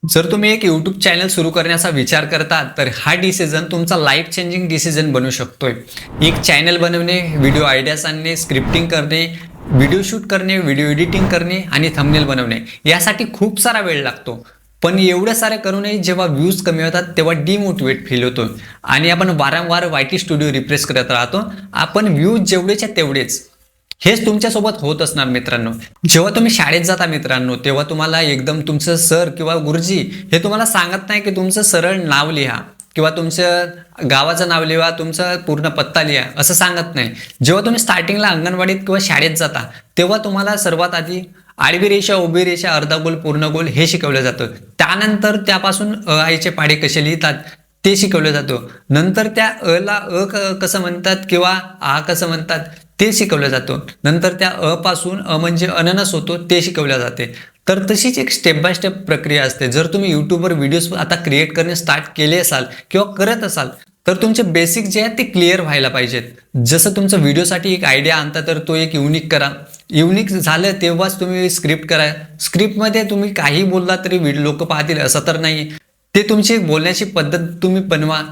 जर तुम्ही एक यूट्यूब चॅनल सुरू करण्याचा विचार करता तर हा डिसिजन तुमचा लाईफ चेंजिंग डिसिजन बनू शकतोय। एक चॅनल बनवणे, व्हिडिओ आयडियाज आणणे, स्क्रिप्टिंग करणे, व्हिडिओ शूट करणे, व्हिडिओ एडिटिंग करणे आणि थंबनेल बनवणे यासाठी खूप सारा वेळ लागतो। पण एवढं सारं करूनही जेव्हा व्ह्यूज कमी होतात तेव्हा डिमोटिवेट फील होतो आणि आपण वारंवार वायटी स्टुडिओ रिफ्रेश करत राहतो। आपण व्ह्यूज जेवढेच्या तेवढेच, हेच तुमच्यासोबत होत असणार मित्रांनो। जेव्हा तुम्ही शाळेत जाता मित्रांनो तेव्हा तुम्हाला एकदम तुमचं सर किंवा गुरुजी हे तुम्हाला सांगत नाही की तुमचं सरळ नाव लिहा किंवा तुमचं गावाचं नाव लिहा, तुमचा पूर्ण पत्ता लिहा असं सांगत नाही। जेव्हा तुम्ही स्टार्टिंगला अंगणवाडीत किंवा शाळेत जाता तेव्हा तुम्हाला सर्वात आधी आडवी रेषा, उभी रेषा, अर्धा गोल, पूर्ण गोल हे शिकवलं जातं। त्यानंतर त्यापासून अ आईचे पाढे कसे लिहितात ते शिकवलं जातं। नंतर त्या अला कसं म्हणतात किंवा आ कसं म्हणतात ते शिकवलं जातं। नंतर त्या अ पासून अ म्हणजे अननस होतो ते शिकवले जाते। तर तशीच एक स्टेप बाय स्टेप प्रक्रिया असते। जर तुम्ही यूट्यूबवर व्हिडिओज आता क्रिएट करणे स्टार्ट केले असाल किंवा करत असाल तर तुमचे बेसिक जे आहेत ते क्लिअर व्हायला पाहिजेत। जसं तुमचं व्हिडिओसाठी एक आयडिया आणता तर तो एक युनिक करा। युनिक झालं तेव्हाच तुम्ही स्क्रिप्ट करा। स्क्रिप्टमध्ये तुम्ही काही बोलला तरी लोक पाहतील असं तर नाही। ते तुमची बोलण्याची पद्धत तुम्ही बनवा।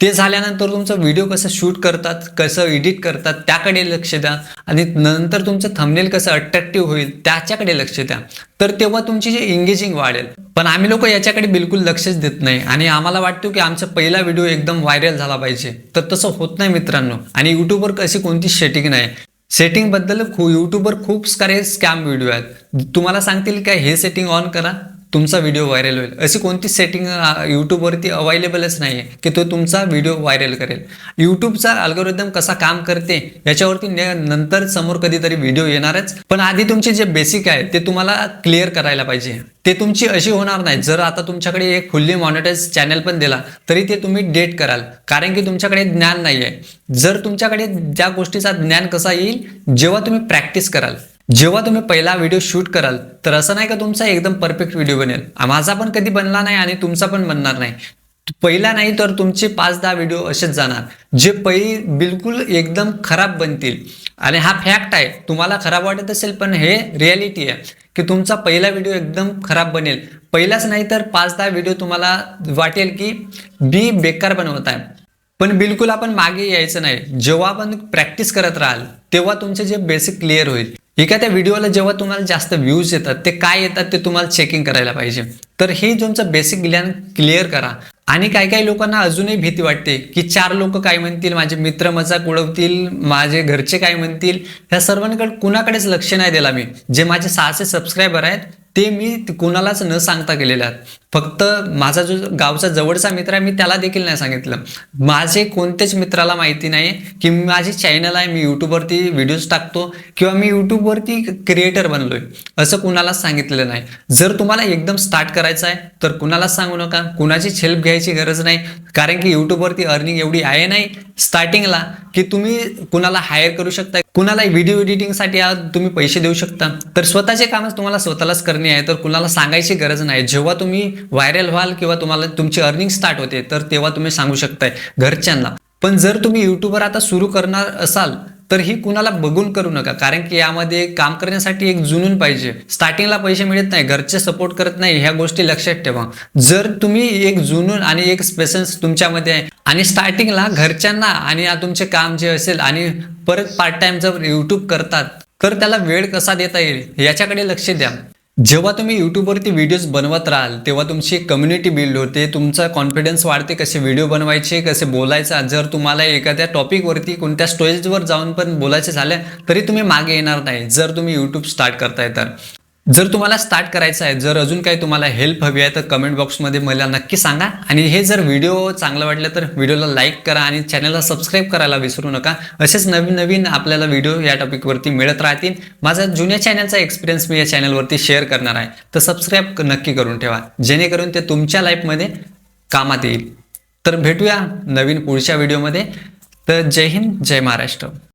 ते झाल्यानंतर तुमचा व्हिडिओ कसं शूट करतात, कसं एडिट करतात त्याकडे लक्ष द्या आणि नंतर तुमचं थंबनेल कसं अट्रॅक्टिव्ह होईल त्याच्याकडे लक्ष द्या। तर तेव्हा तुमची जे एंगेजिंग वाढेल। पण आम्ही लोक याच्याकडे बिलकुल लक्षच देत नाही आणि आम्हाला वाटतं की आमचा पहिला व्हिडिओ एकदम व्हायरल झाला पाहिजे, तर तसं होत नाही मित्रांनो। आणि यूट्यूबवर कशी कोणती सेटिंग नाही। सेटिंग बद्दल यूट्यूबवर खूप सारे स्कॅम व्हिडिओ आहेत। तुम्हाला सांगतील काय हे सेटिंग ऑन करा तुमचा व्हिडिओ व्हायरल होईल, अशी कोणती सेटिंग यूट्यूबवरती अवेलेबलच नाही आहे की तो तुमचा व्हिडिओ व्हायरल करेल। यूट्यूबचा अल्गोरिदम कसा काम करते याच्यावरती नंतर समोर कधीतरी व्हिडिओ येणारच। पण आधी तुमचे जे बेसिक आहे ते तुम्हाला क्लिअर करायला पाहिजे। ते तुमची अशी होणार नाही। जर आता तुमच्याकडे एक फुल्ली मॉनिटाइज चॅनल पण दिला तरी ते तुम्ही डेट कराल, कारण की तुमच्याकडे ज्ञान नाही आहे। जर तुमच्याकडे ज्या गोष्टीचा ज्ञान कसा येईल, जेव्हा तुम्ही प्रॅक्टिस कराल, जेव्हा तुम्ही पहिला व्हिडिओ शूट कराल तर असं नाही का तुमचा एकदम परफेक्ट व्हिडिओ बनेल। माझा पण कधी बनला नाही आणि तुमचा पण बनणार नाही। पहिला नाही तर तुमचे 5-10 व्हिडिओ असेच जाणार जे बिलकुल एकदम खराब बनतील। आणि हा फॅक्ट आहे, तुम्हाला खराब वाटत असेल पण हे रियालिटी आहे की तुमचा पहिला व्हिडिओ एकदम खराब बनेल। पहिलाच नाही तर 5-10 व्हिडिओ तुम्हाला वाटेल की बेकार बनवत आहे। पण बिलकुल आपण मागे यायचं नाही। जेव्हा आपण प्रॅक्टिस करत राहाल तेव्हा तुमचे जे बेसिक क्लिअर होईल। एखाद्या व्हिडिओला जेव्हा तुम्हाला जास्त व्ह्यूज येतात ते काय येतात ते तुम्हाला चेकिंग करायला पाहिजे। तर हे तुमचं बेसिक ज्ञान क्लिअर करा। आणि काही काही लोकांना अजूनही भीती वाटते की 4 लोक काय म्हणतील, माझे मित्र मजाक उडवतील, माझे घरचे काय म्हणतील। ह्या सर्वांकडे कुणाकडेच लक्ष नाही दिला मी। जे माझे 600 सबस्क्रायबर आहेत ते मी कुणालाच न सांगता गेलेले आहेत। फक्त माझा जो गावचा जवळचा मित्र आहे मी त्याला देखील नाही सांगितलं। माझे कोणतेच मित्राला माहिती नाही की माझी चॅनल आहे, मी यूट्यूबवरती व्हिडिओज टाकतो किंवा मी यूट्यूबवरती क्रिएटर बनलोय, असं कुणालाच सांगितलेलं नाही। जर तुम्हाला एकदम स्टार्ट करायचं आहे तर कुणालाच सांगू नका, कुणाचीच हेल्प घ्यायची गरज नाही। कारण की यूट्यूबवरती अर्निंग एवढी आहे नाही स्टार्टिंगला की तुम्ही कुणाला हायर करू शकता, कुणाला व्हिडिओ एडिटिंगसाठी तुम्ही पैसे देऊ शकता। तर स्वतःचे कामच तुम्हाला स्वतःलाच करणे आहे, तर कुणाला सांगायची गरज नाही। जेव्हा तुम्ही व्हायरल व्हाल किंवा तुम्हाला तुमची अर्निंग स्टार्ट होते तर तेव्हा तुम्ही सांगू शकताय घरच्यांना। पण जर तुम्ही यूट्यूबवर आता सुरू करणार असाल तर ही कुणाला बघून करू नका, कारण की यामध्ये काम करण्यासाठी एक जुनून पाहिजे। स्टार्टिंगला पैसे मिळत नाही, घरचे सपोर्ट करत नाही, ह्या गोष्टी लक्षात ठेवा। जर तुम्ही एक जुनून आणि एक पेशन्स तुमच्यामध्ये आहे आणि स्टार्टिंगला घरच्यांना आणि तुमचे काम जे असेल आणि परत पार्ट टाइम जर यूट्यूब करतात तर त्याला वेळ कसा देता येईल याच्याकडे लक्ष द्या। जेव्हा तुम्ही यूट्यूबवरती व्हिडिओज बनवत राहाल तेव्हा तुमची कम्युनिटी बिल्ड होते, तुमचा कॉन्फिडन्स वाढते, कसे व्हिडिओ बनवायचे, कसे बोलायचं। जर तुम्हाला एखाद्या टॉपिकवरती कोणत्या स्टेजवर जाऊन पण बोलायचे झाले तरी तुम्ही मागे येणार नाही, जर तुम्ही यूट्यूब स्टार्ट करताय तर। जर तुम्हाला स्टार्ट करायचं आहे, जर अजून काही तुम्हाला हेल्प हवी आहे तर कमेंट बॉक्समध्ये मला नक्की सांगा। आणि हे जर व्हिडिओ चांगला वाटलं तर व्हिडिओला लाईक करा आणि चॅनलला सबस्क्राईब करायला विसरू नका। असेच नवीन नवीन आपल्याला व्हिडिओ या टॉपिकवरती मिळत राहतील। माझा जुन्या चॅनलचा एक्सपिरियन्स मी या चॅनलवरती शेअर करणार आहे, तर सबस्क्राईब नक्की करून ठेवा जेणेकरून ते तुमच्या लाईफमध्ये कामात येईल। तर भेटूया नवीन पुढच्या व्हिडिओमध्ये। तर जय हिंद, जय महाराष्ट्र।